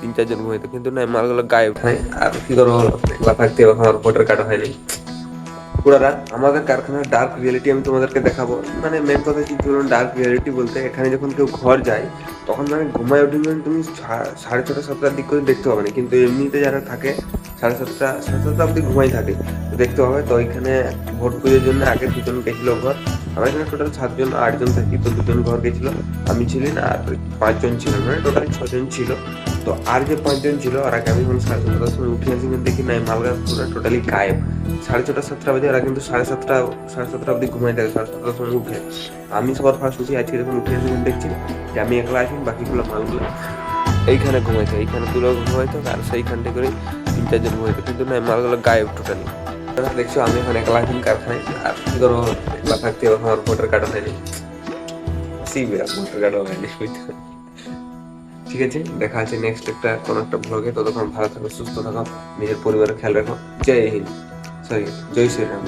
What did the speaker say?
3-4 জন ঘুমাইতো, কিন্তু না মালগুলো গায়েব। হ্যাঁ, আর কি করবো, একলা থাকতে এখন আর ভোটার কার্ড হয়নি। পুরারা আমাদের কারখানার ডার্ক রিয়েলিটি আমি তোমাদেরকে দেখাবো। মানে মেন কথা কি ধরুন, ডার্ক রিয়েলিটি বলতে এখানে যখন কেউ ঘর যায় তখন মানে ঘুমায় ওঠে মানে তুমি 6:30-7টার দিক করে দেখতে পাবে না, কিন্তু এমনিতে যারা থাকে 7:30 অব্দি ঘুমাই থাকে, তো দেখতে পাবে। তো এখানে ভোট পুজোর জন্য আগে 2জন গেছিল ঘর। আমরা এখানে টোটাল 7জন 8জন থাকি, তো 2জন ঘর গেছিল, আমি ছিলেন আর 5জন ছিল, মানে টোটাল 6জন ছিল। তো আর যে 5জন ছিল আর আগে আমি যখন 7:30টার সময় উঠে আসি, কিন্তু দেখি নাই মালগাছ পুরো টোটালি গায়েব। 6:30-7টা বাজে, ওরা কিন্তু 7:30 অব্দি ঘুমাই থাকে, 7:30টার সময় উঠে। আমি সবার ফার্স্ট উঠি, আজকে যখন উঠে আসি দেখছি যে আমি একলা আছি, বাকিগুলো মালগুলো এইখানে ঘুমাইতো, এইখানে তুলো ঘুমাইতো, আর সেইখানটা করে 3-4 জন ঘুমাইতো, কিন্তু না মালগুলো গায়েব টোটালি। দেখছো আমি এখন একলা আছি কারখানায়, আর কি করবো, একলা থাকতে এখন আমার ভোটার কার্ড হয়নি। সিবিআর ভোটার কার্ড হয়নি। ঠিক আছে, দেখা আছে নেক্সট একটা কোনো একটা ব্লগে। ততক্ষণ ভালো থাকো, সুস্থ থাকো, নিজের পরিবারের খেয়াল রাখো। জয় হিন্দ, সরি, জয় শ্রীরাম।